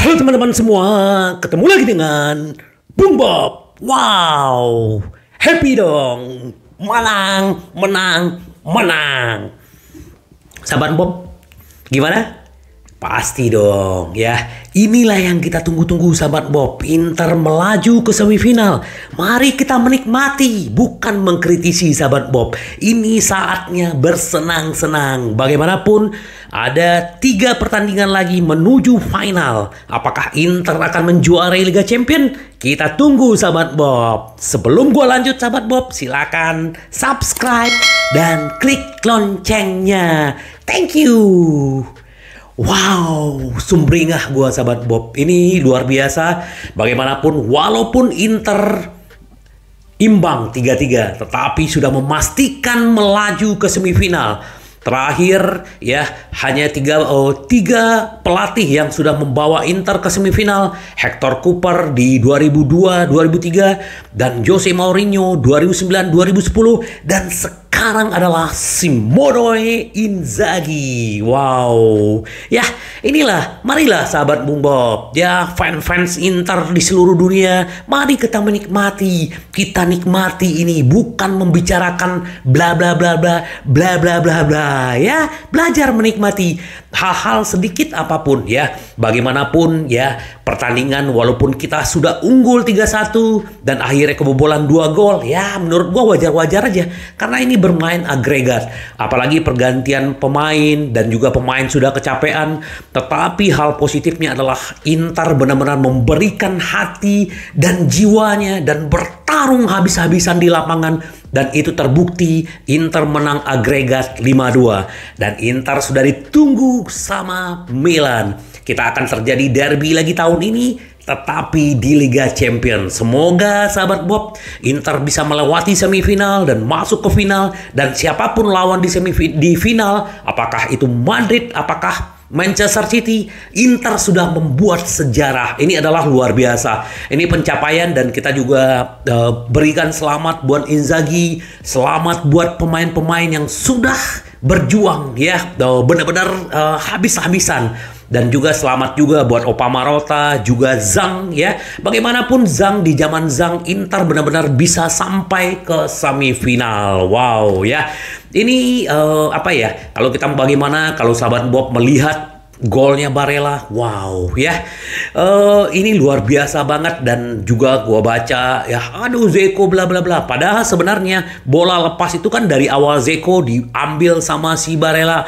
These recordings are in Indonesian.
Halo teman-teman semua, ketemu lagi dengan Bung Bob. Wow, happy dong. Menang, menang, menang. Sahabat Bob, gimana? Pasti dong ya. Inilah yang kita tunggu-tunggu sahabat Bob. Inter melaju ke semifinal. Mari kita menikmati, bukan mengkritisi sahabat Bob. Ini saatnya bersenang-senang. Bagaimanapun ada 3 pertandingan lagi menuju final. Apakah Inter akan menjuarai Liga Champions? Kita tunggu sahabat Bob. Sebelum gua lanjut sahabat Bob, silakan subscribe dan klik loncengnya. Thank you. Wow, sumringah gua sahabat Bob. Ini luar biasa. Bagaimanapun walaupun Inter imbang 3-3, tetapi sudah memastikan melaju ke semifinal. Terakhir ya hanya tiga pelatih yang sudah membawa Inter ke semifinal. Hector Cooper di 2002, 2003 dan Jose Mourinho 2009, 2010 dan sekarang adalah Simone Inzaghi. Wow. Ya, inilah, marilah sahabat Bung Bob. Ya, fans Inter di seluruh dunia, mari kita menikmati. Kita nikmati ini, bukan membicarakan bla bla bla bla bla bla bla bla. Ya, belajar menikmati hal-hal sedikit apapun ya. Bagaimanapun ya, pertandingan walaupun kita sudah unggul 3-1 dan akhirnya kebobolan 2 gol, ya menurut gua wajar-wajar aja karena ini bermain agregat. Apalagi pergantian pemain dan juga pemain sudah kecapean, tetapi hal positifnya adalah Inter benar-benar memberikan hati dan jiwanya dan bertarung habis-habisan di lapangan. Dan itu terbukti Inter menang agregat 5-2. Dan Inter sudah ditunggu sama Milan. Kita akan terjadi derby lagi tahun ini, tetapi di Liga Champions. Semoga sahabat Bob, Inter bisa melewati semifinal dan masuk ke final. Dan siapapun lawan di final, apakah itu Madrid, apakah Manchester City, Inter sudah membuat sejarah. Ini adalah luar biasa. Ini pencapaian dan kita juga berikan selamat buat Inzaghi, selamat buat pemain-pemain yang sudah berjuang ya, benar-benar habis-habisan. Dan juga selamat juga buat Opa Marotta, juga Zhang ya. Bagaimanapun Zhang, di zaman Zhang Inter benar-benar bisa sampai ke semifinal. Wow ya. Ini apa ya? Kalau kita bagaimana kalau sahabat Bob melihat golnya Barella, wow ya, ini luar biasa banget. Dan juga gua baca ya, aduh Zeko bla bla bla. Padahal sebenarnya bola lepas itu kan dari awal Zeko diambil sama si Barella,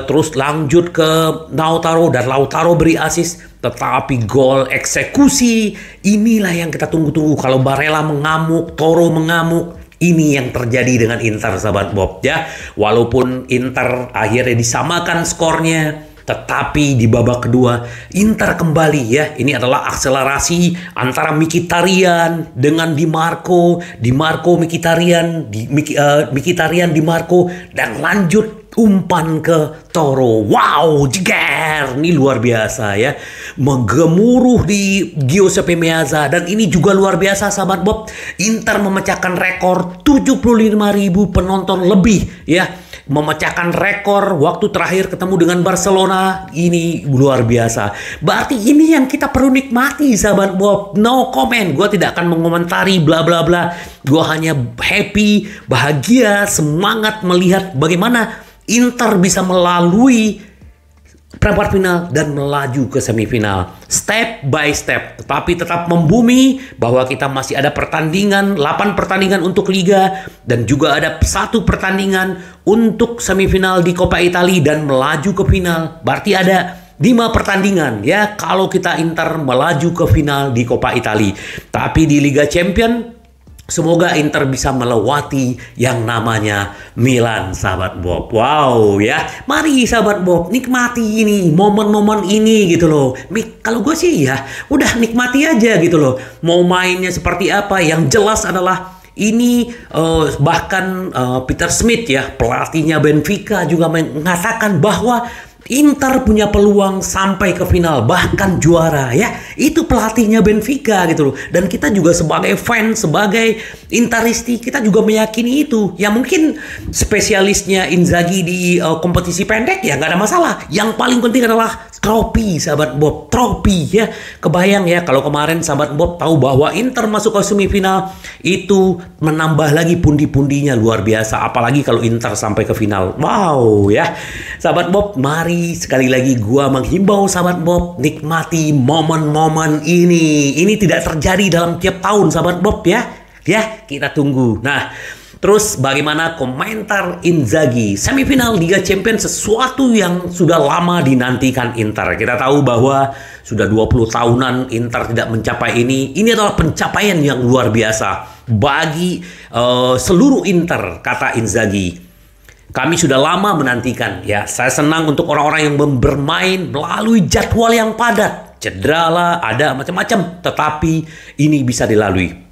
terus lanjut ke Lautaro dan Lautaro beri assist. Tetapi gol eksekusi inilah yang kita tunggu-tunggu. Kalau Barella mengamuk, Toro mengamuk. Ini yang terjadi dengan Inter sahabat Bob ya. Walaupun Inter akhirnya disamakan skornya, tetapi di babak kedua Inter kembali ya. Ini adalah akselerasi antara Mkhitaryan dengan Di Marco Mkhitaryan, Mkhitaryan Di Marco dan lanjut umpan ke Toro. Wow, jeger. Ini luar biasa ya. Menggemuruh di Giuseppe Meazza. Dan ini juga luar biasa sahabat Bob. Inter memecahkan rekor 75.000 penonton lebih ya. Memecahkan rekor waktu terakhir ketemu dengan Barcelona. Ini luar biasa. Berarti ini yang kita perlu nikmati sahabat Bob. No comment. Gue tidak akan mengomentari bla bla bla. Gue hanya happy, bahagia, semangat melihat bagaimana Inter bisa melalui perempat final dan melaju ke semifinal. Step by step. Tetapi tetap membumi bahwa kita masih ada pertandingan, 8 pertandingan untuk Liga. Dan juga ada 1 pertandingan untuk semifinal di Coppa Italia dan melaju ke final. Berarti ada 5 pertandingan ya kalau kita Inter melaju ke final di Coppa Italia. Tapi di Liga Champions, semoga Inter bisa melewati yang namanya Milan sahabat Bob. Wow ya. Mari sahabat Bob nikmati ini, momen-momen ini gitu loh. Kalau gue sih ya udah nikmati aja gitu loh. Mau mainnya seperti apa, yang jelas adalah ini bahkan Peter Smith ya, pelatihnya Benfica juga mengatakan bahwa Inter punya peluang sampai ke final, bahkan juara ya. Itu pelatihnya Benfica gitu loh. Dan kita juga sebagai fans, sebagai Interisti, kita juga meyakini itu. Ya mungkin spesialisnya Inzaghi di kompetisi pendek ya nggak ada masalah. Yang paling penting adalah trofi, sahabat Bob. Trofi ya. Kebayang ya kalau kemarin sahabat Bob tahu bahwa Inter masuk ke semifinal, itu menambah lagi pundi-pundinya luar biasa. Apalagi kalau Inter sampai ke final. Wow ya. Sahabat Bob, mari sekali lagi gua menghimbau sahabat Bob, nikmati momen-momen ini. Ini tidak terjadi dalam tiap tahun sahabat Bob ya. Ya, kita tunggu. Nah, terus bagaimana komentar Inzaghi? Semifinal Liga Champions sesuatu yang sudah lama dinantikan Inter. Kita tahu bahwa sudah 20 tahunan Inter tidak mencapai ini. Ini adalah pencapaian yang luar biasa bagi seluruh Inter, kata Inzaghi. Kami sudah lama menantikan ya. Saya senang untuk orang-orang yang bermain melalui jadwal yang padat. Cedera lah, ada macam-macam. Tetapi ini bisa dilalui.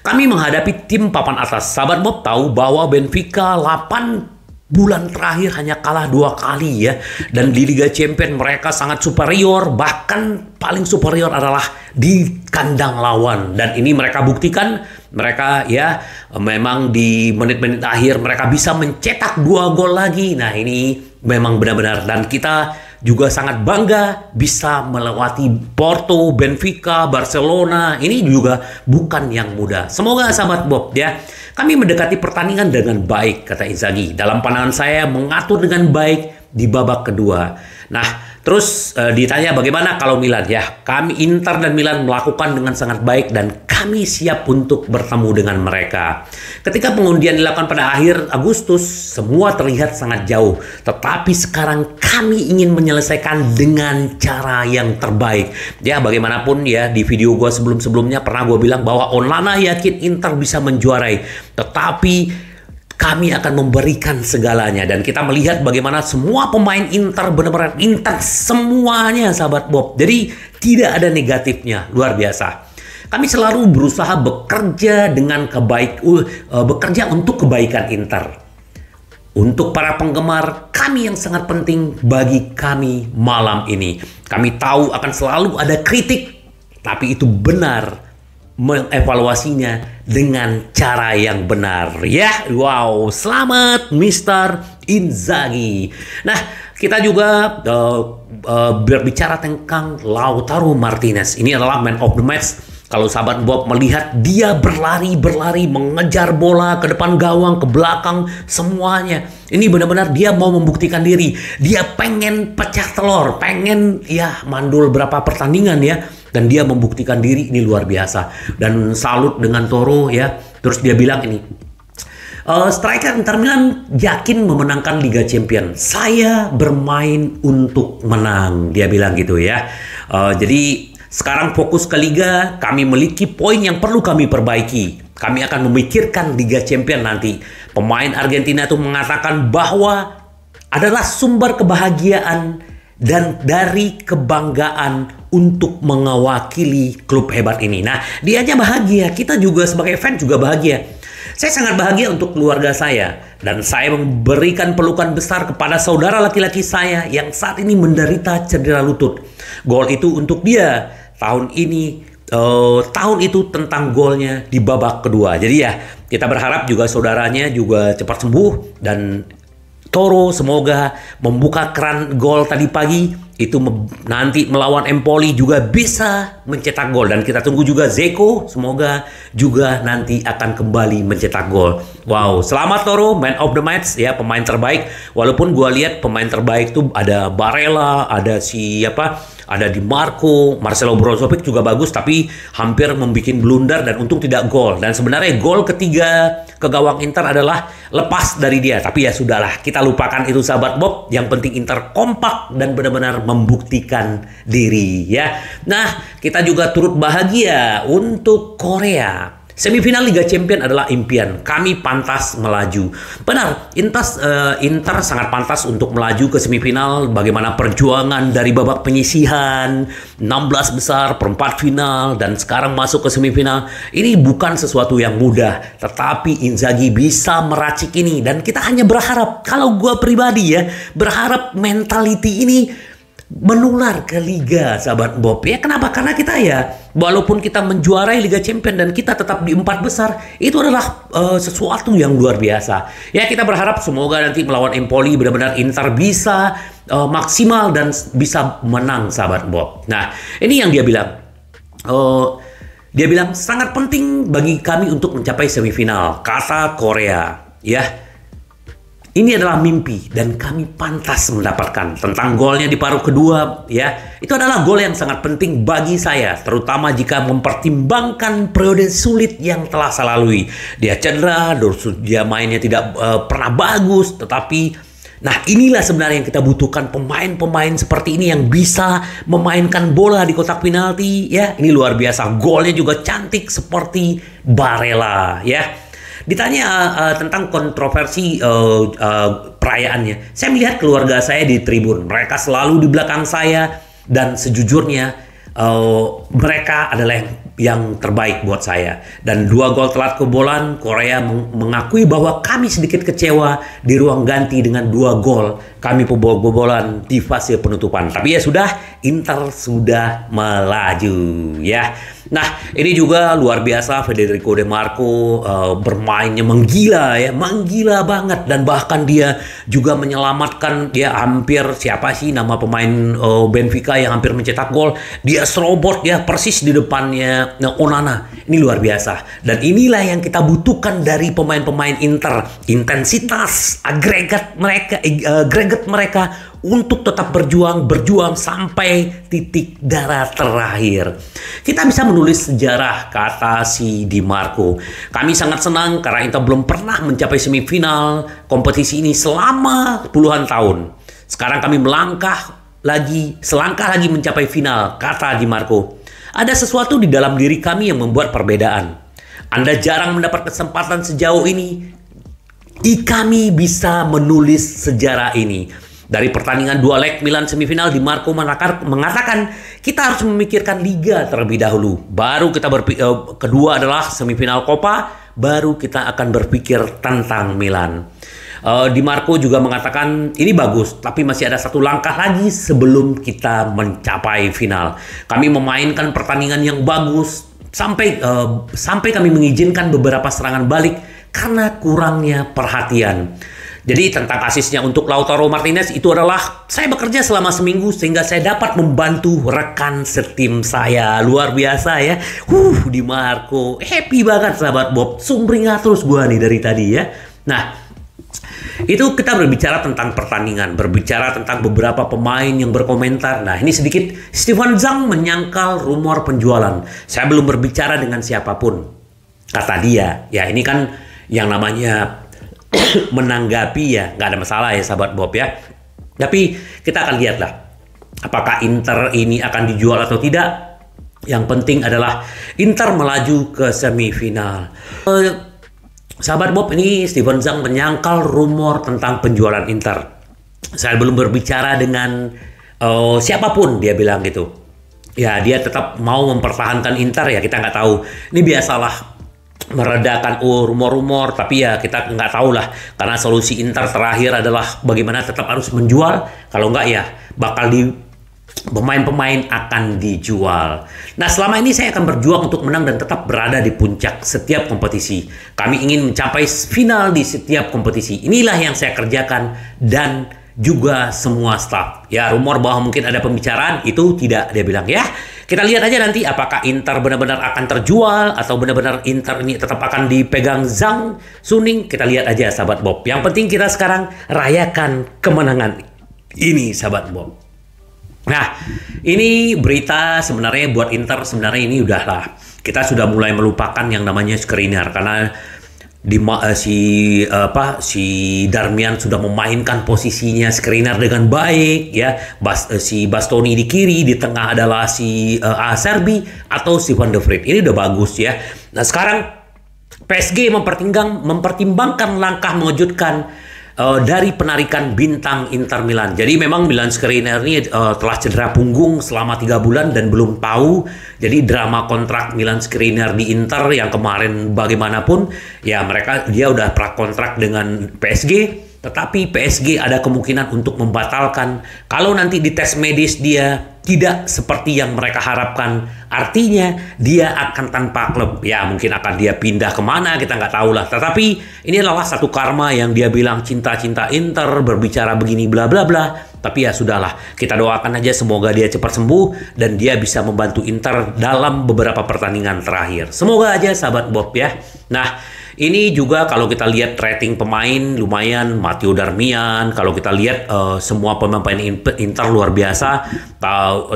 Kami menghadapi tim papan atas. Sahabat Bob tahu bahwa Benfica 8 bulan terakhir hanya kalah 2 kali ya. Dan di Liga Champions mereka sangat superior. Bahkan paling superior adalah di kandang lawan. Dan ini mereka buktikan. Mereka ya memang di menit-menit akhir mereka bisa mencetak 2 gol lagi. Nah ini memang benar-benar. Dan kita juga sangat bangga bisa melewati Porto, Benfica, Barcelona. Ini juga bukan yang mudah. Semoga sahabat Bob ya, kami mendekati pertandingan dengan baik, kata Inzaghi. Dalam pandangan saya mengatur dengan baik di babak kedua. Nah, terus ditanya bagaimana kalau Milan ya. Kami Inter dan Milan melakukan dengan sangat baik dan kami siap untuk bertemu dengan mereka. Ketika pengundian dilakukan pada akhir Agustus, semua terlihat sangat jauh. Tetapi sekarang kami ingin menyelesaikan dengan cara yang terbaik. Ya bagaimanapun ya, di video gue sebelum-sebelumnya pernah gue bilang bahwa Onana yakin Inter bisa menjuarai. Tetapi kami akan memberikan segalanya. Dan kita melihat bagaimana semua pemain Inter benar-benar Inter semuanya sahabat Bob. Jadi tidak ada negatifnya. Luar biasa. Kami selalu berusaha bekerja dengan bekerja untuk kebaikan Inter. Untuk para penggemar, kami yang sangat penting bagi kami malam ini. Kami tahu akan selalu ada kritik. Tapi itu benar. Mengevaluasinya dengan cara yang benar ya. Wow, selamat Mr. Inzaghi. Nah, kita juga berbicara tentang Lautaro Martinez. Ini adalah man of the match. Kalau sahabat Bob melihat dia berlari, mengejar bola ke depan gawang, ke belakang, semuanya. Ini benar-benar dia mau membuktikan diri. Dia pengen pecah telur, pengen ya mandul berapa pertandingan ya. Dan dia membuktikan diri, ini luar biasa. Dan salut dengan Toro ya. Terus dia bilang ini, striker Inter Milan yakin memenangkan Liga Champions. Saya bermain untuk menang, dia bilang gitu ya. Jadi sekarang fokus ke Liga, kami memiliki poin yang perlu kami perbaiki. Kami akan memikirkan Liga Champions nanti. Pemain Argentina itu mengatakan bahwa adalah sumber kebahagiaan dan dari kebanggaan untuk mewakili klub hebat ini. Nah, dia aja bahagia, kita juga sebagai fans juga bahagia. Saya sangat bahagia untuk keluarga saya. Dan saya memberikan pelukan besar kepada saudara laki-laki saya yang saat ini menderita cedera lutut. Gol itu untuk dia. Tahun itu tentang golnya di babak kedua. Jadi ya, kita berharap juga saudaranya juga cepat sembuh. Dan Toro semoga membuka keran gol tadi pagi itu nanti melawan Empoli juga bisa mencetak gol. Dan kita tunggu juga Zeko semoga juga nanti akan kembali mencetak gol. Wow, selamat Toro, man of the match ya, pemain terbaik. Walaupun gua lihat pemain terbaik tuh ada Barella, ada ada Di Marco, Marcelo Brozovic juga bagus, tapi hampir membuat blunder dan untung tidak gol. Dan sebenarnya gol ketiga ke gawang Inter adalah lepas dari dia. Tapi ya sudahlah, kita lupakan itu sahabat Bob. Yang penting Inter kompak dan benar-benar membuktikan diri ya. Nah, kita juga turut bahagia untuk Korea. Semifinal Liga Champions adalah impian. Kami pantas melaju. Benar, Inter sangat pantas untuk melaju ke semifinal. Bagaimana perjuangan dari babak penyisihan, 16 besar, perempat final, dan sekarang masuk ke semifinal. Ini bukan sesuatu yang mudah. Tetapi Inzaghi bisa meracik ini. Dan kita hanya berharap, kalau gue pribadi ya, berharap mentality ini menular ke Liga, sahabat Bob. Ya kenapa? Karena kita ya, walaupun kita menjuarai Liga Champions dan kita tetap di 4 besar, itu adalah sesuatu yang luar biasa. Ya kita berharap semoga nanti melawan Empoli benar-benar Inter bisa maksimal dan bisa menang, sahabat Bob. Nah, ini yang dia bilang. Dia bilang sangat penting bagi kami untuk mencapai semifinal, kata Korea. Ya. Ini adalah mimpi dan kami pantas mendapatkan. Tentang golnya di paruh kedua, ya, itu adalah gol yang sangat penting bagi saya, terutama jika mempertimbangkan periode sulit yang telah saya lalui. Dia cedera, dia mainnya tidak pernah bagus, tetapi nah inilah sebenarnya yang kita butuhkan, pemain-pemain seperti ini yang bisa memainkan bola di kotak penalti. Ya, ini luar biasa. Golnya juga cantik seperti Barella, ya. Ditanya tentang kontroversi perayaannya. Saya melihat keluarga saya di tribun. Mereka selalu di belakang saya. Dan sejujurnya mereka adalah yang terbaik buat saya. Dan 2 gol telat kebobolan, Korea mengakui bahwa kami sedikit kecewa di ruang ganti dengan 2 gol. Kami kebobolan di fase penutupan. Tapi ya sudah, Inter sudah melaju, ya. Nah, ini juga luar biasa Federico De Marco bermainnya menggila, ya, menggila banget, dan bahkan dia juga menyelamatkan, dia hampir, siapa sih nama pemain Benfica yang hampir mencetak gol, dia serobot ya persis di depannya Onana. Ini luar biasa, dan inilah yang kita butuhkan dari pemain-pemain Inter, intensitas agregat mereka untuk tetap berjuang sampai titik darah terakhir. Kita bisa menulis sejarah, kata si Di Marco. Kami sangat senang karena Inter belum pernah mencapai semifinal kompetisi ini selama puluhan tahun. Sekarang kami selangkah lagi mencapai final, kata Di Marco. Ada sesuatu di dalam diri kami yang membuat perbedaan. Anda jarang mendapat kesempatan sejauh ini. Kami bisa menulis sejarah ini. Dari pertandingan 2 leg Milan semifinal, Di Marco mengatakan kita harus memikirkan Liga terlebih dahulu. Baru kita kedua adalah semifinal Coppa, baru kita akan berpikir tentang Milan. Di Marco juga mengatakan ini bagus, tapi masih ada 1 langkah lagi sebelum kita mencapai final. Kami memainkan pertandingan yang bagus sampai kami mengizinkan beberapa serangan balik karena kurangnya perhatian. Jadi tentang asisnya untuk Lautaro Martinez itu adalah saya bekerja selama seminggu sehingga saya dapat membantu rekan setim saya. Luar biasa ya. Di Marco happy banget sahabat Bob. Sumringah terus gua nih dari tadi ya. Nah, itu kita berbicara tentang pertandingan, berbicara tentang beberapa pemain yang berkomentar. Nah, ini sedikit Steven Zhang menyangkal rumor penjualan. Saya belum berbicara dengan siapapun, kata dia. Ya, ini kan yang namanya menanggapi ya, nggak ada masalah ya sahabat Bob ya. Tapi kita akan lihatlah apakah Inter ini akan dijual atau tidak. Yang penting adalah Inter melaju ke semifinal. Sahabat Bob, ini Steven Zhang menyangkal rumor tentang penjualan Inter. Saya belum berbicara dengan siapapun, dia bilang gitu. Ya, dia tetap mau mempertahankan Inter, ya kita nggak tahu. Ini biasalah meredakan rumor-rumor, tapi ya kita nggak tahu lah, karena solusi Inter terakhir adalah bagaimana tetap harus menjual. Kalau nggak ya bakal pemain-pemain akan dijual. Nah, selama ini saya akan berjuang untuk menang dan tetap berada di puncak setiap kompetisi. Kami ingin mencapai final di setiap kompetisi. Inilah yang saya kerjakan dan juga semua staff. Ya, rumor bahwa mungkin ada pembicaraan itu tidak, dia bilang ya. Kita lihat aja nanti apakah Inter benar-benar akan terjual atau benar-benar Inter ini tetap akan dipegang Zhang Suning. Kita lihat aja sahabat Bob. Yang penting kita sekarang rayakan kemenangan ini sahabat Bob. Nah, ini berita sebenarnya buat Inter, sebenarnya ini udahlah. Kita sudah mulai melupakan yang namanya Skriniar karena si Darmian sudah memainkan posisinya Skriniar dengan baik ya. Si Bastoni di kiri, di tengah adalah si Acerbi atau si Van de Vrij. Ini udah bagus ya. Nah, sekarang PSG mempertimbangkan langkah mengejutkan dari penarikan bintang Inter Milan. Jadi memang Milan Skriniar ini telah cedera punggung selama 3 bulan dan belum tahu. Jadi drama kontrak Milan Skriniar di Inter yang kemarin bagaimanapun ya dia udah prakontrak dengan PSG. Tetapi PSG ada kemungkinan untuk membatalkan kalau nanti di tes medis dia tidak seperti yang mereka harapkan. Artinya dia akan tanpa klub. Ya mungkin akan dia pindah kemana kita nggak tahu lah. Tetapi ini adalah satu karma yang dia bilang cinta-cinta Inter, berbicara begini bla bla bla. Tapi ya sudahlah, kita doakan aja semoga dia cepat sembuh dan dia bisa membantu Inter dalam beberapa pertandingan terakhir. Semoga aja sahabat Bob ya. Nah, ini juga kalau kita lihat rating pemain lumayan, Matteo Darmian, kalau kita lihat semua pemain Inter luar biasa,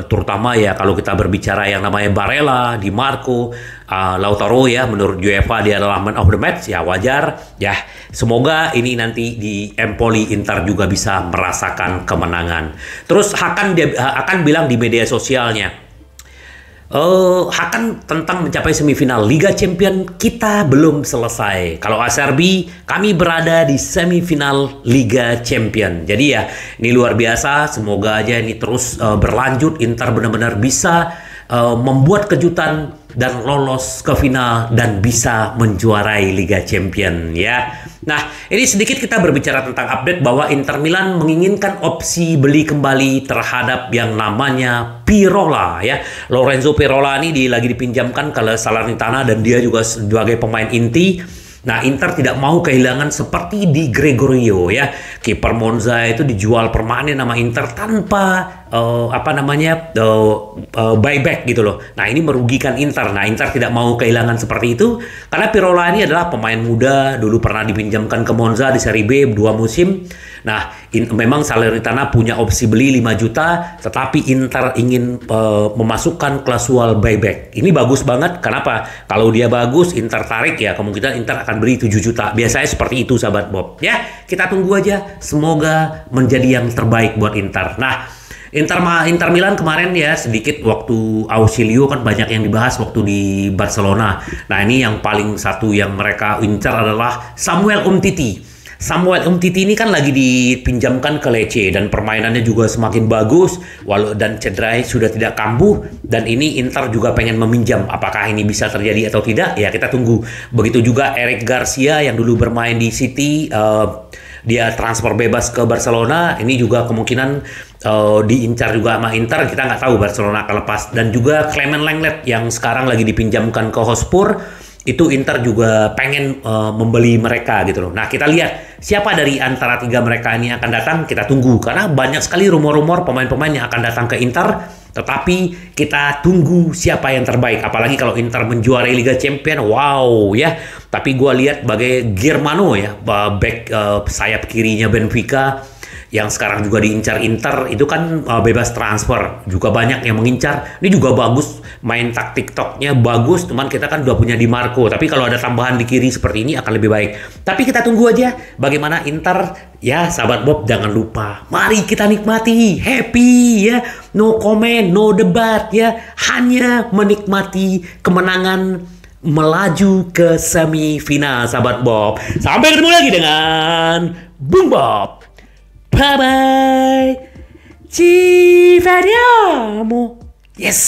terutama ya kalau kita berbicara yang namanya Barella, Di Marco, Lautaro ya, menurut UEFA dia adalah man of the match, ya wajar ya. Semoga ini nanti di Empoli Inter juga bisa merasakan kemenangan. Terus akan bilang di media sosialnya, akan tentang mencapai semifinal Liga Champion kita belum selesai. Kalau ASRB kami berada di semifinal Liga Champion. Jadi ya ini luar biasa. Semoga aja ini terus berlanjut. Inter benar-benar bisa membuat kejutan dan lolos ke final dan bisa menjuarai Liga Champion ya. Nah, ini sedikit kita berbicara tentang update bahwa Inter Milan menginginkan opsi beli kembali terhadap yang namanya Pirola ya. Lorenzo Pirola ini lagi dipinjamkan ke Salernitana dan dia juga sebagai pemain inti. Nah, Inter tidak mau kehilangan seperti di Gregorio ya. Kiper Monza itu dijual permanen nama Inter tanpa buyback gitu loh. Nah, ini merugikan Inter. Nah, Inter tidak mau kehilangan seperti itu karena Pirola ini adalah pemain muda, dulu pernah dipinjamkan ke Monza di Serie B 2 musim. Nah, memang Salernitana punya opsi beli 5 juta, tetapi Inter ingin memasukkan klausul buyback. Ini bagus banget. Kenapa? Kalau dia bagus, Inter tarik ya, kemungkinan Inter akan beli 7 juta. Biasanya seperti itu, sahabat Bob. Ya, kita tunggu aja. Semoga menjadi yang terbaik buat Inter. Nah, Inter Milan kemarin ya sedikit waktu Ausilio kan banyak yang dibahas waktu di Barcelona. Nah, ini yang paling satu yang mereka incar adalah Samuel Umtiti. Samuel Umtiti ini kan lagi dipinjamkan ke Lecce dan permainannya juga semakin bagus dan cedera sudah tidak kambuh, dan ini Inter juga pengen meminjam. Apakah ini bisa terjadi atau tidak? Ya kita tunggu. Begitu juga Eric Garcia yang dulu bermain di City, dia transfer bebas ke Barcelona, ini juga kemungkinan diincar juga sama Inter, kita nggak tahu Barcelona akan lepas. Dan juga Clement Lenglet yang sekarang lagi dipinjamkan ke Hotspur, itu Inter juga pengen membeli mereka gitu loh. Nah, kita lihat siapa dari antara 3 mereka ini akan datang, kita tunggu. Karena banyak sekali rumor-rumor pemain-pemain yang akan datang ke Inter, tetapi kita tunggu siapa yang terbaik. Apalagi kalau Inter menjuarai Liga Champion, wow ya. Tapi gue lihat bagai Germano ya, back sayap kirinya Benfica, yang sekarang juga diincar Inter, itu kan bebas transfer, juga banyak yang mengincar. Ini juga bagus, main taktik-toknya bagus, cuman kita kan udah punya Di Marco, tapi kalau ada tambahan di kiri seperti ini akan lebih baik. Tapi kita tunggu aja bagaimana Inter ya, sahabat Bob. Jangan lupa, mari kita nikmati, happy ya, no comment, no debat ya, hanya menikmati kemenangan melaju ke semifinal, sahabat Bob. Sampai ketemu lagi dengan Bung Bob. Bye bye. Ci vediamo. Yes.